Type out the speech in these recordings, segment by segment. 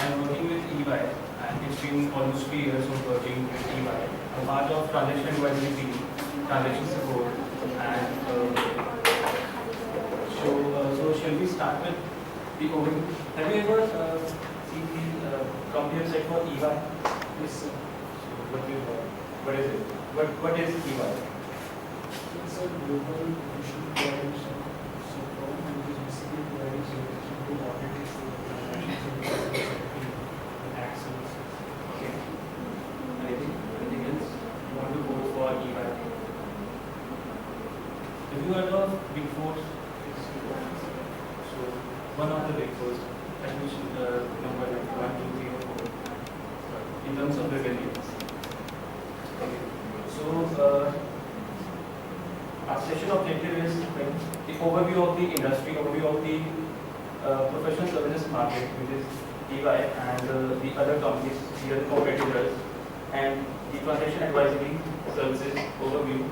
I'm working with EY, and it's been almost 3 years of working with EY. I'm part of transaction advisory team, transaction support, and so shall we start with the overview? Have you ever seen the company website for EY? Yes, sir. So what is it? What is EY? It's a global professional coordination firm which is basically providing services to auditors, transactions, and tax services. Okay. Anything else? You want to go for EY? Have you heard of Big Four? So one of the Big Four, at which number like 1, 2, 3, or 4, in terms of revenue. Okay. So our session objective is like the overview of the industry, overview of the professional services market, which is EY and the other companies, the other competitors, and the transaction advisory services overview,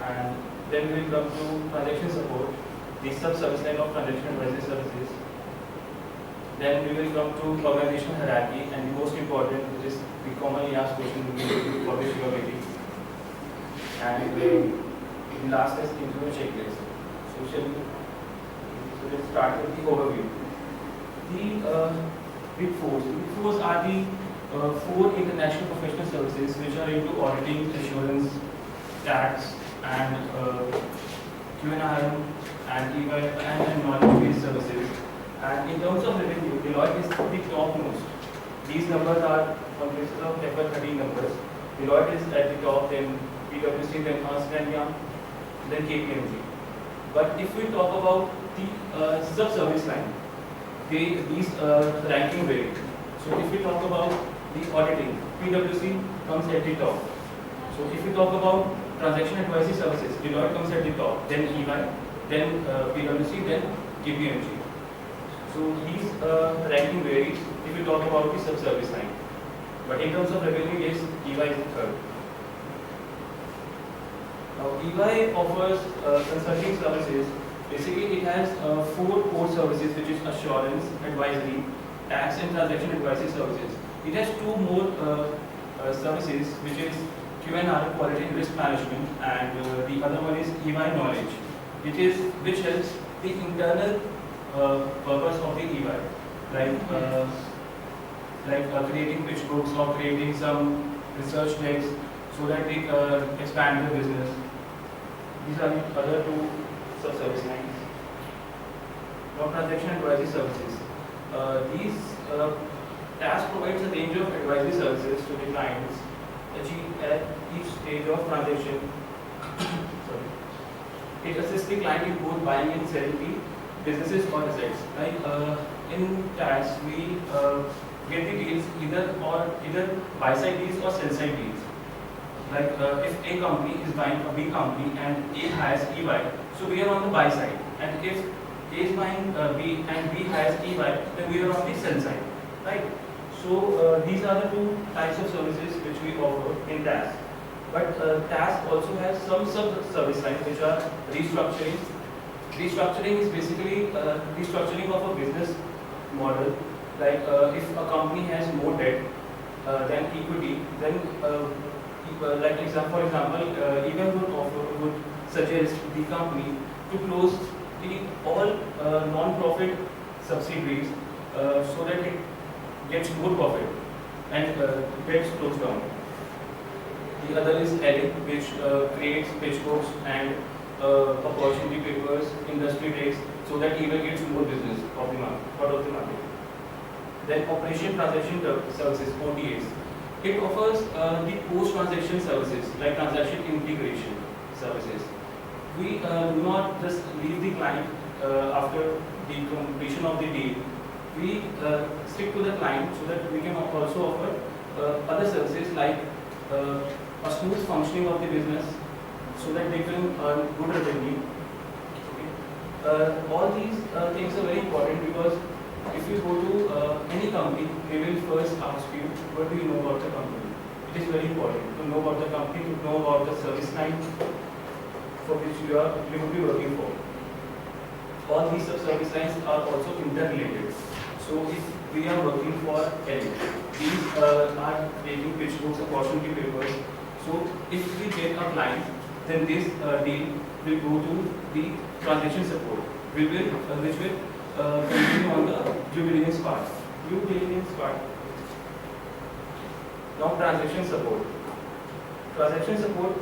and then we will come to transaction support, the sub-service line of transaction advisory services. Then we will come to organizational hierarchy, and the most important, which is the commonly asked question, for which you are waiting. And the last is interview checklist. So let's start with the overview. The Big Fours. Big Fours are the 4 international professional services which are into auditing, assurance, tax, and Q&A and EY and knowledge-based services. And in terms of revenue, Deloitte is the topmost. These numbers are on basis of FY13 numbers. Deloitte is at the top, then PwC, then Ernst & Young, then KPMG. But if we talk about the sub-service line, these ranking vary. So if we talk about the auditing, PwC comes at the top. So if we talk about transaction advisory services, Deloitte comes at the top, then EY, then PwC, then KPMG. So these ranking varies if we talk about the sub-service line. But in terms of revenue, yes, EY is the third. Now, EY offers consulting services. Basically, it has 4 core services, which is assurance, advisory, tax, and transaction advisory services. It has 2 more services, which is Q&R, quality and risk management, and the other one is EY knowledge, which helps the internal purpose of the EY, like creating pitch books or creating some research decks so that they expand their business. These are the other 2 sub-service lines. Now, transaction advisory services. These TAS provides a range of advisory services to the clients achieved at each stage of transaction. Sorry. It assists the client in both buying and selling the businesses or assets. Like in TAS, we get the deals either buy-side deals or sell-side deals. Like if A company is buying a B company and A hires EY, so we are on the buy side. And if A is buying B and B hires EY, then we are on the sell side, right? So these are the 2 types of services which we offer in TAS. But TAS also has some sub-service lines which are restructuring. Restructuring is basically restructuring of a business model. Like if a company has more debt than equity, then like for example, EY would suggest the company to close all non-profit subsidiaries so that it gets more profit and gets closed down. The other is ELIC, which creates pitch books and opportunity papers, industry decks, so that EY gets more business of the market, out of the market. Then Operation Transaction Services, OTAs. It offers the post-transaction services like transaction integration services. We do not just leave the client after the completion of the deal. We stick to the client so that we can also offer other services like a smooth functioning of the business so that they can earn good revenue. Okay. All these things are very important because if you go to any company, they will first ask you, what do you know about the company? It is very important to know about the company, to know about the service line for which you will be working for. All these sub-service lines are also interrelated. So if we are working for Ellie. These are taking pitch books, opportunity papers. So if we get a client, then this deal will go to the transaction support. Which will continue on the due diligence part. Due diligence part. Now transaction support. Transaction support,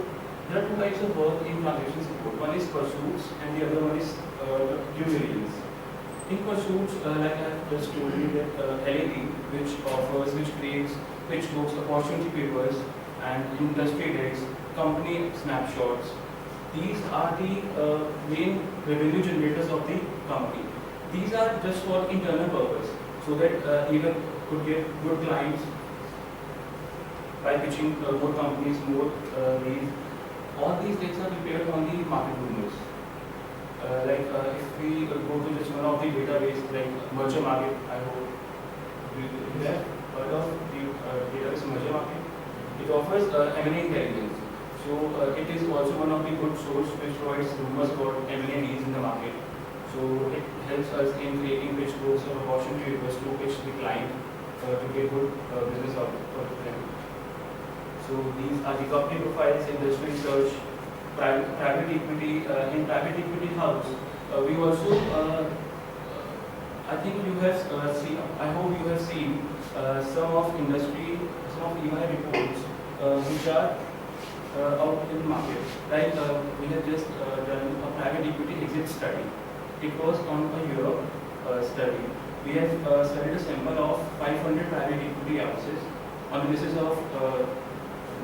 there are two types of work in transaction support. One is pursuits and the other one is due diligence. In pursuits, like I have just told you that LED, which creates pitch books, opportunity papers, and industry decks, company snapshots. These are the main revenue generators of the company. These are just for internal purpose, so that even could get good clients by pitching more companies, more leads. All these decks are prepared on the market rumors. If we go to just one of the database like Merger Market, I hope you have heard of the database Merger Market. It offers M&A intelligence. So it is also one of the good source which provides rumors about M&A needs in the market. So it helps us in creating pitch books or opportunity papers to pitch the client to get good business out of them. So these are the company profiles, industry research, private equity. In private equity house, we also, I think you have seen, I hope you have seen some of industry, some of EY reports which are out in the market. Like we have just done a private equity exit study. It was on a Europe study. We have studied a sample of 500 private equity houses on the basis of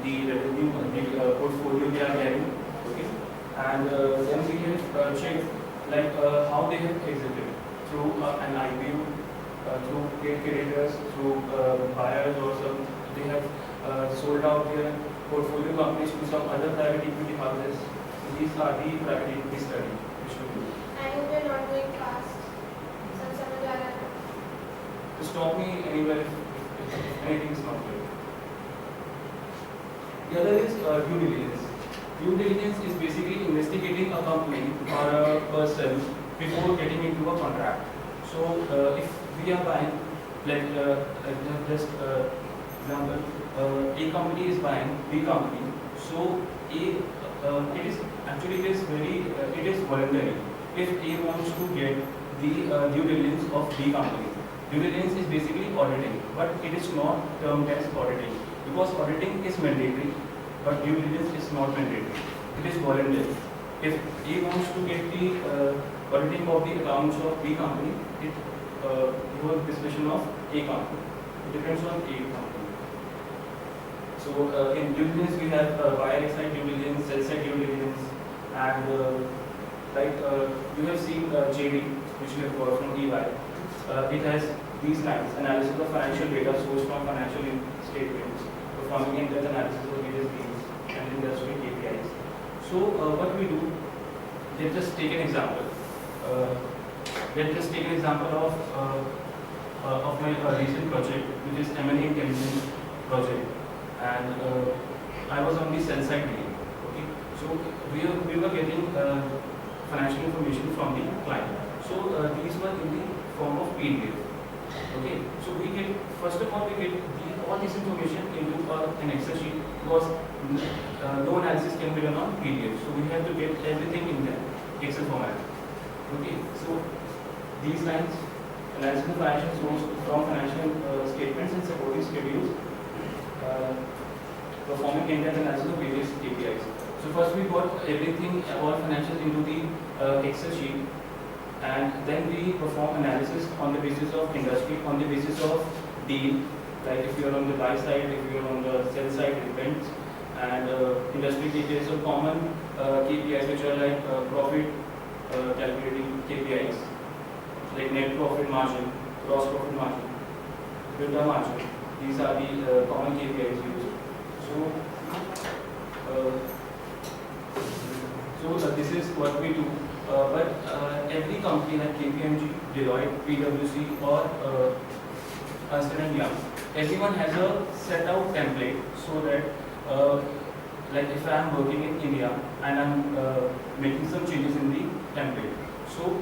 the revenue, the portfolio they are getting. Okay, and then we have checked like how they have exited through an IPO, through paid creditors, through buyers, or some they have sold out their portfolio companies to some other private equity houses. These are the private equity study which we do. I hope you're not going fast. Some समझ आ रहा है? To stop me anywhere if anything is not clear. The other is due diligence. Due diligence is basically investigating a company or a person before getting into a contract. So if we are buying, like just example, A company is buying B company. So it is voluntary. If A wants to get the due diligence of B company, due diligence is basically auditing, but it is not termed as auditing because auditing is mandatory, but due diligence is not mandatory. It is voluntary. If A wants to get the auditing of the accounts of B company, it was discussion of A company. It depends on A company. So in due diligence we have buyer side due diligence, sell side due diligence, and you have seen JD, which we have got from EY. It has these lines: analysis of financial data sourced from financial statements, performing in-depth analysis of various deals and industry KPIs. So what we do, let's just take an example. Of my recent project, which is M&A intelligence project, and I was on the sell side deal. Okay, so we were getting financial information from the client. So these were in the form of PDF. Okay, so we get first of all all this information into an Excel sheet because no analysis can be done on PDF. So we have to get everything in the Excel format. Okay, so these lines, analysis of financial source from financial statements and supporting schedules, performing in-depth analysis of various KPIs. So first we got everything, all financials into the Excel sheet, and then we perform analysis on the basis of industry, on the basis of deal, like if you are on the buy side, if you are on the sell side, it depends, and industry KPIs. So common KPIs which are like profit, calculating KPIs, like net profit margin, gross profit margin, EBITDA margin. These are the common KPIs used. So this is what we do. But every company like KPMG, Deloitte, PwC, or Ernst & Young, everyone has a set out template so that like if I am working in India and I am making some changes in the template. So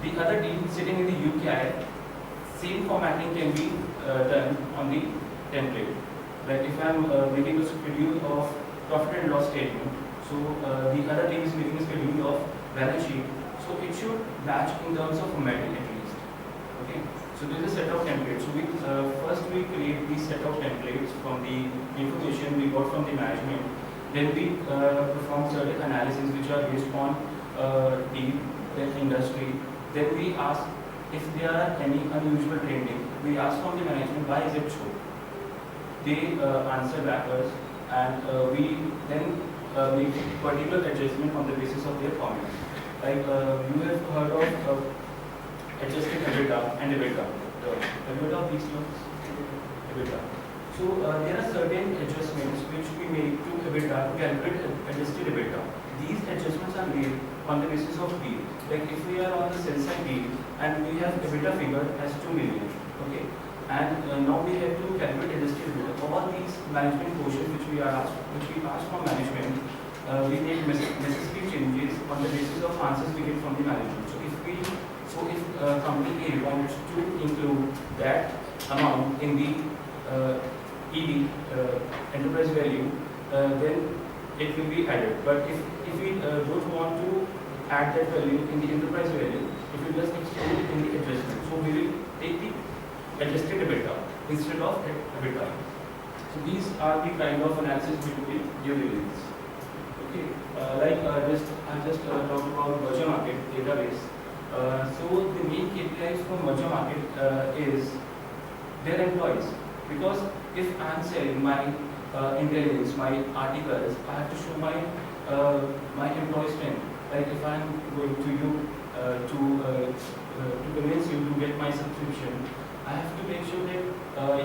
the other team sitting in the UK same formatting can be done on the template. Like if I'm making a schedule of profit and loss statement, so the other team is making a schedule of balance sheet, so it should match in terms of formatting at least. Okay. So there is a set of templates. So first we create these set of templates from the information we got from the management. Then we perform certain analysis which are based on deal, then industry. Then we ask if there are any unusual trending. We ask from the management why is it so. They answer back us, and we then make particular adjustment on the basis of their comments. Like you have heard of adjusted EBITDA and EBITDA. The EBITDA of these terms? EBITDA. So there are certain adjustments which we make to EBITDA to calculate adjusted EBITDA. These adjustments are made on the basis of deal. Like if we are on the sell side deal and we have EBITDA figure as 2 million, okay, and now we have to calculate adjusted EBITDA. All these management portions which we ask from management, we make necessary changes on the basis of answers we get from the management. So if company A wants to include that amount in the EV, enterprise value, then it will be added. But if we don't want to add that value in the enterprise value, it will just exclude it in the adjustment. So we will take the adjusted EBITDA instead of EBITDA. So these are the kind of analysis we do in due diligence. Okay, I just talked about merger market database. So the main KPIs for merger market is their employees, because if I am selling my intelligence, my articles, I have to show my employee strength. Like if I am going to you to convince you to get my subscription, I have to make sure that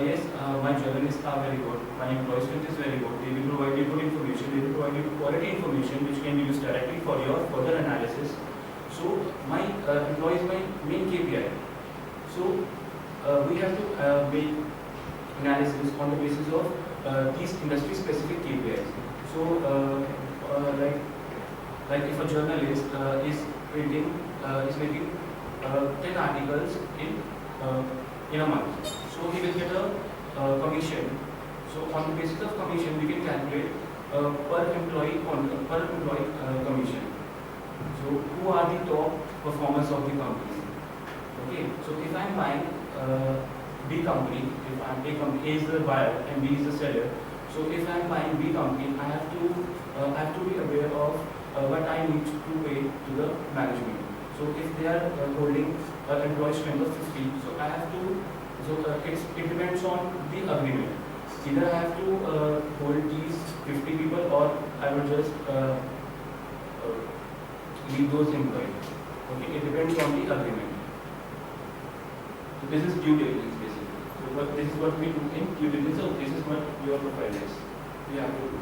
yes, my journalists are very good, my employee strength is very good, they will provide you good information, they will provide you quality information which can be used directly for your further analysis. So my employee is my main KPI. So we have to make analysis on the basis of these industry specific KPIs. So like if a journalist is making 10 articles in a month, so he will get a commission. So on the basis of commission, we can calculate per employee commission. So who are the top performers of the company? Okay, so if I am buying B company, if A company, A is the buyer and B is the seller. So if I am buying B company, I have to be aware of what I need to pay to the management. So if they are holding an employee strength of 50, so I have to. So it depends on the agreement. Either I have to hold these 50 people, or I will just leave those employees. Okay, it depends on the agreement. So this is due diligence basically. So this is what we do in due diligence. So this is what your profile is. We have to do.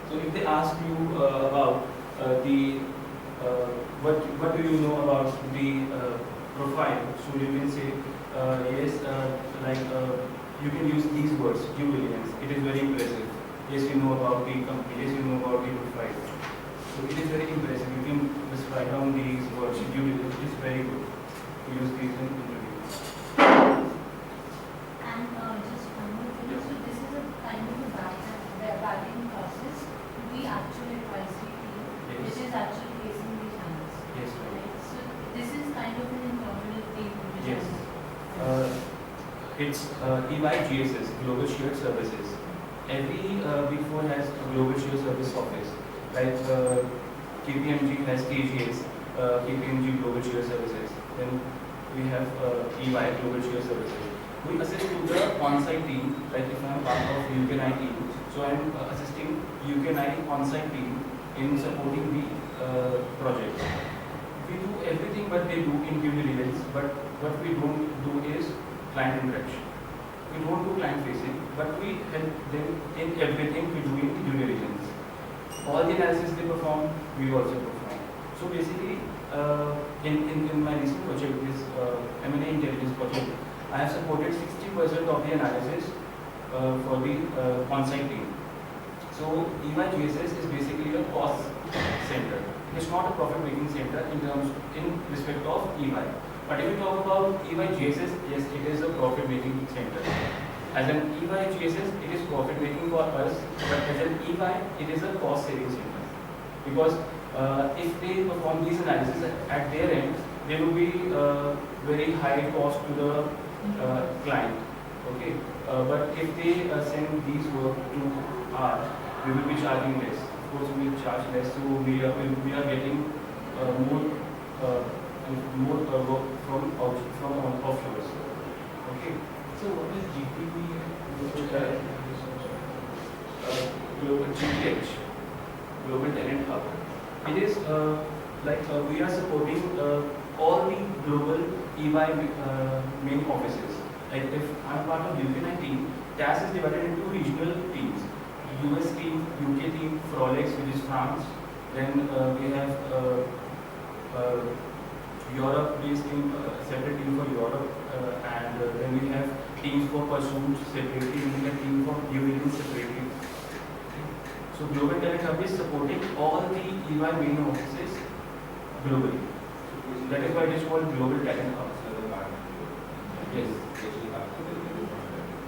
So if they ask you about what do you know about the profile, so you can say yes, you can use these words, due diligence. It is very impressive. Yes, you know about the company. Yes, you know about the profile. So it is very impressive. You can just write down these words. Due diligence is very good to use these in interviews. And just one more thing. So this is a kind of a back-end process to the actual advisory team, Yes. which is actually facing the channels. Yes, right. Right? So this is kind of an internal team. Which Yes. is It's EY GSS, Global Shared Services. Every Big Four has a Global Shared Service office. Like KPMG has KGS, KPMG Global Shared Services. Then we have EY Global Shared Services. We assist to the on-site team. Like if I am part of UKNI team, so I am assisting UKNI on-site team in supporting the project. We do everything what they do in due diligence, but what we don't do is client interaction. We don't do client facing, but we help them in everything we do in due diligence. All the analysis they perform, we also perform. So basically, in my recent project, this M&A intelligence project, I have supported 60% of the analysis for the on-site team. So EY GSS is basically a cost center. It's not a profit-making center in respect of EY. But if you talk about EY-GSS, yes, it is a profit-making center. As an EY-GSS, it is profit-making for us, but as an EY, it is a cost-saving center. Because if they perform these analysis at their end, there will be very high cost to the client. Okay, but if they send these work to us, we will be charging less. Of course, we will charge less, so we are getting more work from offshores. Okay. So what is GTB? Global GTH, Global Talent Hub. It is we are supporting all the global EY main offices. Like if I'm part of UK9 team, TAS is divided into regional teams. US team, UK team, Frolex, which is France. Then we have Europe-based team, separate team for Europe, and then we have teams for pursuit separately, and we have team for due diligence separately. So Global Talent Hub is supporting all the EY main offices globally. That is why it is called Global Talent Hub. Yes.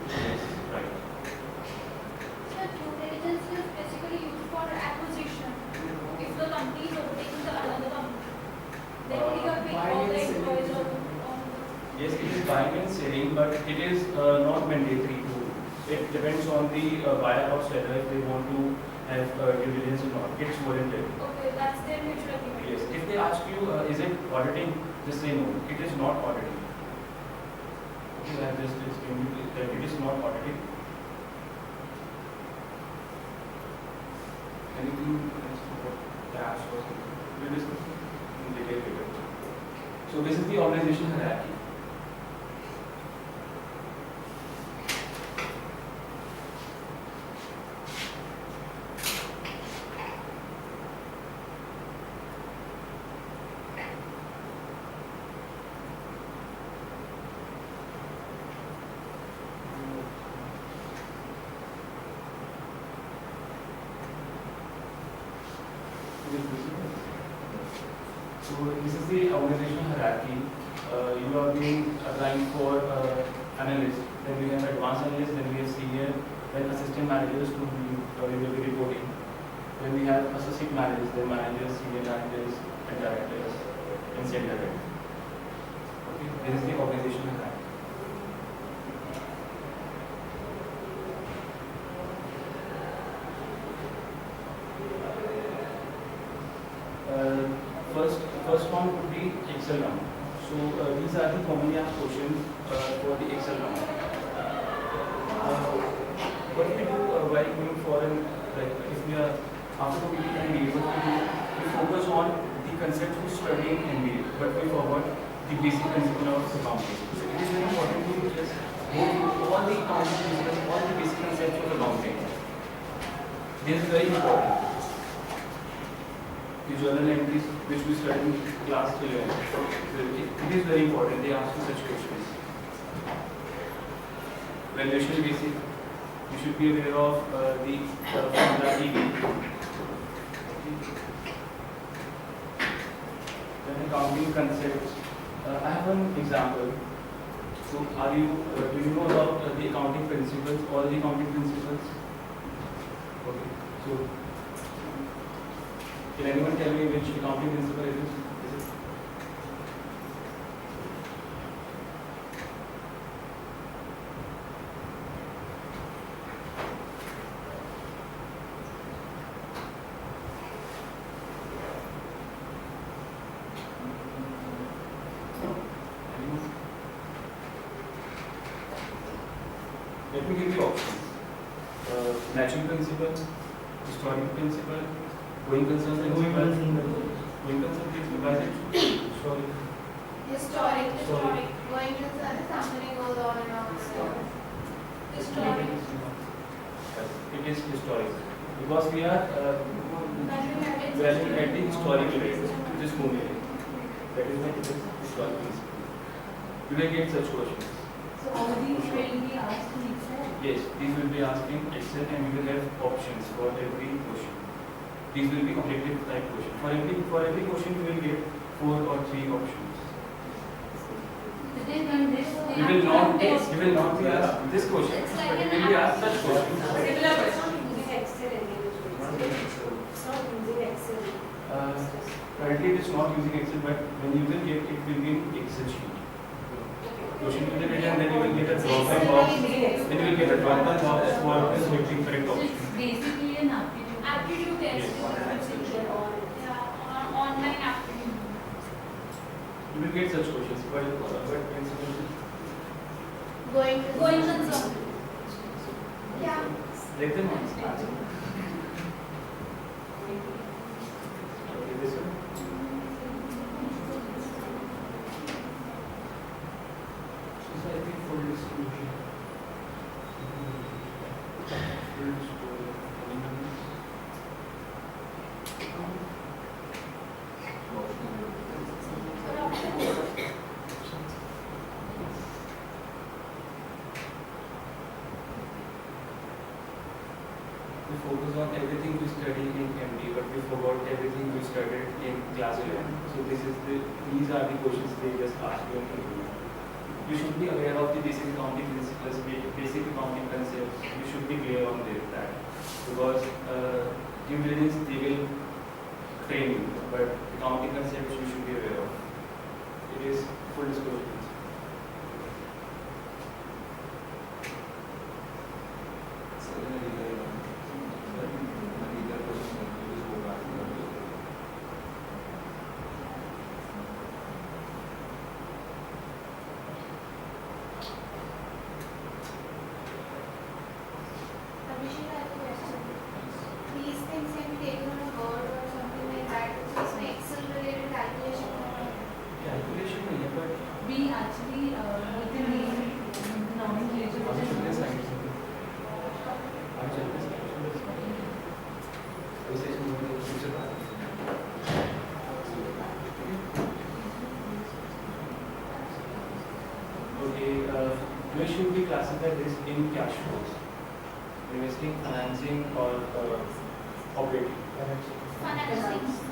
Yes, right. So due diligence is basically used for acquisition. If the company is overtaking the another company, then you are paying all the employees on. Yes, it is buying and selling, but it is not mandatory to. It depends on the buyer or seller if they want to have due diligence or not. It's voluntary. Okay, that's their mutual agreement. Yes. If they ask you, is it auditing? Just say no. It is not auditing. Okay, I just explained you that it is not auditing. Anything else about cash or something? We'll discuss in detail later. So this is the organization hierarchy. So this is the organizational hierarchy. You are being assigned for analyst, then we have advanced analyst, then we have senior, then assistant managers to we will be reporting. Then we have associate managers, then managers, senior managers, and directors, and senior directors. Okay, this is the organizational hierarchy. First one would be Excel round. So these are the commonly asked questions for the Excel round. What we do while going for if we are after completing MBA, what we do, we focus on the concepts we study in MBA, but we forgot the basic principle of accounting. So it is very important to just go through all the accounting principles, all the basic concepts of accounting. This is very important. The journal entries which we studied in class 11. It is very important. They ask you such questions. Valuation basic. You should be aware of the formula EV. Then accounting concepts. I have an example. So, do you know about the accounting principles? All the accounting principles. Okay. So. Can anyone tell me which accounting principle it is? Let me give you options. Natural principle, historical principle, going concern principle. Going concern principle, why is it? Historic. Going concern is something goes on and on. Historic. It is historic. Because we are valuing at the historical rate, which is moving. That is why it is historical principle. You will get such questions. So all these will be asked in Excel? Yes, these will be asked in Excel and you will have options for every question. These will be objective type questions. For every question you will get 4 or 3 options. Then in this, they You have will to not be, test. you will not be asked this question, It's like but you an will be asked such questions. Similar question. Using Excel individually. It's not using Excel. Currently it is not using Excel, but when you will get it will be in Excel sheet. Question will be written, then you will get a drop-down box. Then you will get a drop-down box for selecting correct So option. it's basically an aptitude. Aptitude test. Yes. Yeah, online aptitude. You will get such questions, but principal, Going concern. Yeah. let them answer. Okay, this one. Society for disclosure. Full disclosure. We focus on everything we study in MD, but we forgot everything we studied in class 11. So these are the questions they just ask you in interview. You should be aware of the basic accounting principles, basic accounting concepts. You should be clear on that because due diligence they will train you, but accounting concepts you should be aware of. It is full disclosure. Abhishek, I have a question. These things can be taken on a board or something like that. So इसमें Excel related calculation Calculation नहीं है, but We actually, with the name, the nomenclature, आज which चलते is science आज चलते science विशेष मूल्य future Okay, we should be classified this in cash flows, investing, financing, or operating. financing.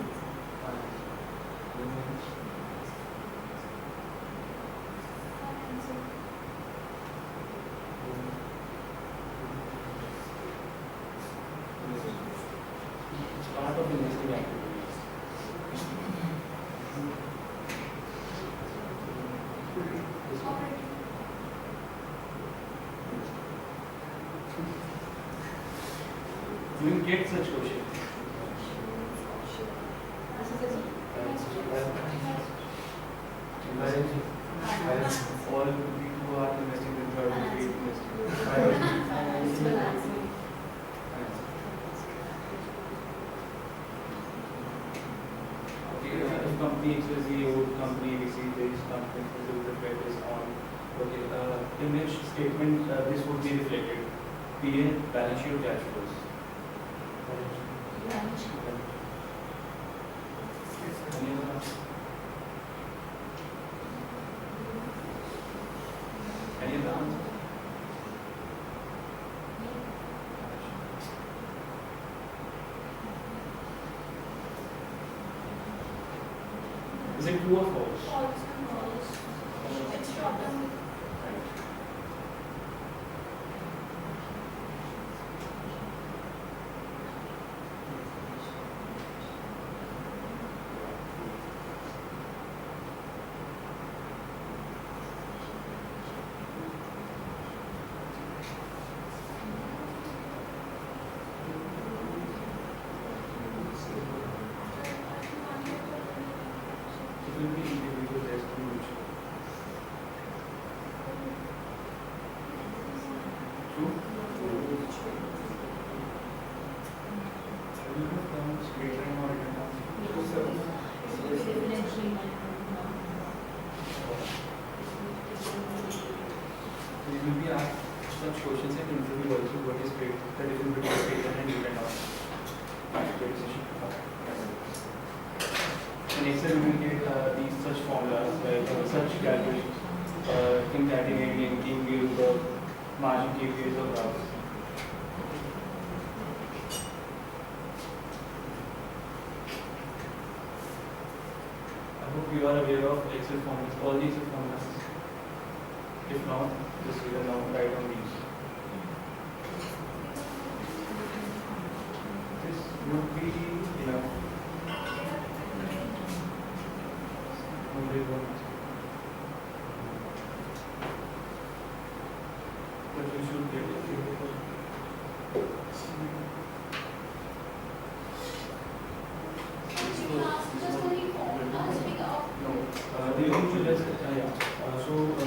It's part of investing activities. Operating. You will get such questions. All people who are investing in third and eighth investing. Okay, if company XYZ, old company, we see this company, the credit is on. Okay, in which statement this would be reflected? PL, balance sheet, or cash flows? Any other answer? Any other answer? Is it true or false? False and false. It's short term. It will be individual test and mutual. True? Will you come straight line or written answer? You will be asked such questions in interview also. What is the difference between straight line and written answer? In Excel, you will get these such formulas, like such calculations, concatenating, linking the margin KPIs of graphs. I hope you are aware of Excel formulas, all these formulas. If not, just write down these. This would be enough. Nobody wants. But you should get it. Just only form, speak of. No, they will give you just,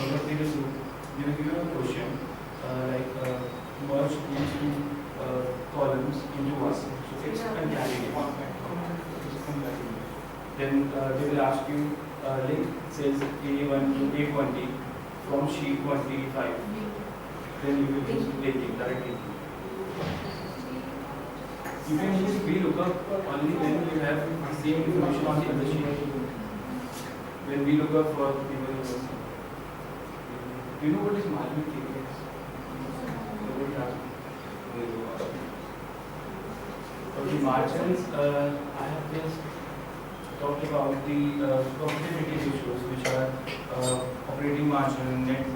what they will do, they will give you a question, merge these two columns into one. So fix and carry it. Then they will ask you, link cells A1 to A20 from sheet 135. Then you will use linking, direct linking. You can use VLOOKUP only when you have the same information on the other sheet. When we look up for people, do you know what is margin KPIs? Okay, margins, I have just talked about the profitability ratios, which are operating margin, net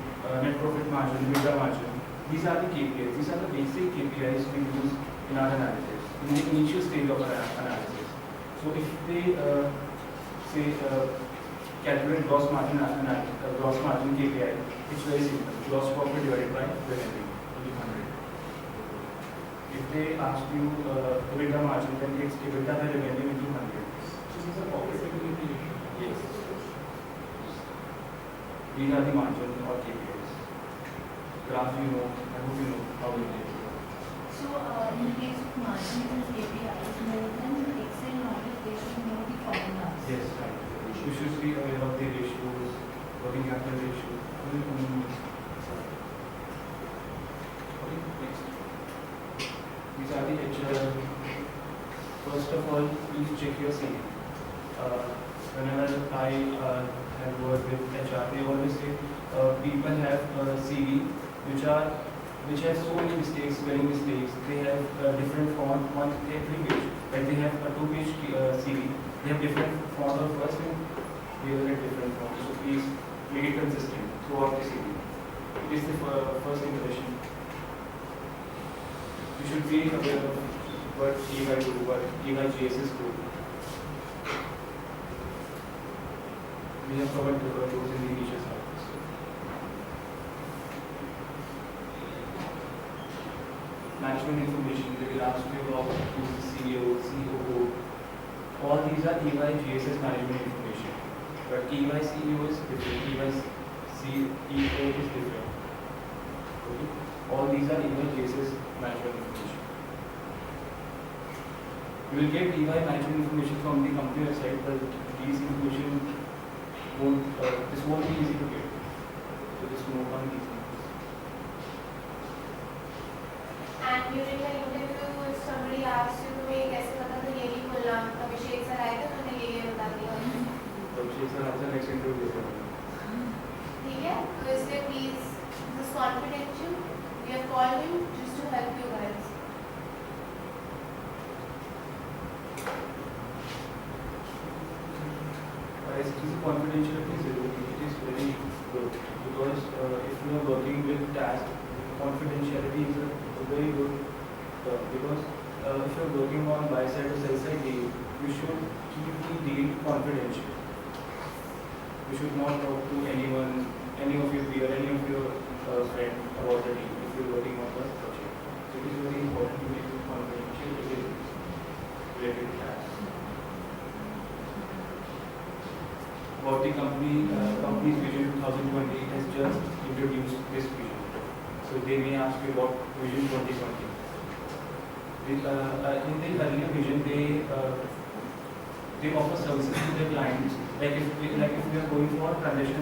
profit margin, EBITDA margin. These are the KPIs. These are the basic KPIs we use in our analysis, in the initial stage of our analysis. So if they calculate gross margin KPI, it's very simple. Gross profit divided by revenue, 100. If they ask you EBITDA margin, then it's EBITDA by revenue into 100. So these are profitability issues. Yes. These are the margin or KPIs. Graph, I hope you know how it is. So, in case of margins and KPIs, more than Excel knowledge, they should know the formulas. Yes, right. You should be aware of the ratios, working capital ratio. Next. These are the HR. First of all, please check your CV. Whenever I have worked with HR, they always say people have CV which have so many mistakes, spelling mistakes. They have different font on every page. Like they have a 2-page CV. They have different font on first and the other different font. So please make it consistent throughout the CV. It is the first impression. You should be aware of what EY do, what EY GSS do. We have covered those in the initial slides. Management information, they will ask you about who's the CEO, COO. All these are EY GSS management information. But EY CEO is different, EY CEO is different. Okay? All these are EY GSS management information. You will get EY management information from the company website, but these information this won't be easy to get. So just note on these things. And during the interview, if somebody asks you तुम्हें कैसे पता था ये नहीं बोलना, अभिषेक sir आए थे तो उन्हें ये बता दिया। तो अभिषेक सर आपसे नेक्स्ट इंटरव्यू लेते हैं। ठीक है? तो इसलिए please, this is confidential. We have called him just to help you guys. STC confidentiality is very good because if you are working with tasks, confidentiality is a very good term because if you are working on buy side or sell side deal, you should keep the deal confidential. You should not talk to anyone, any of your peer, any of your friend about the deal if you are working on the project. So it is very important to make it confidential related to tasks. About the company's vision 2020 has just introduced this vision. So they may ask you about vision 2020. In the earlier vision, they offer services to their clients. Like if we are going for transaction.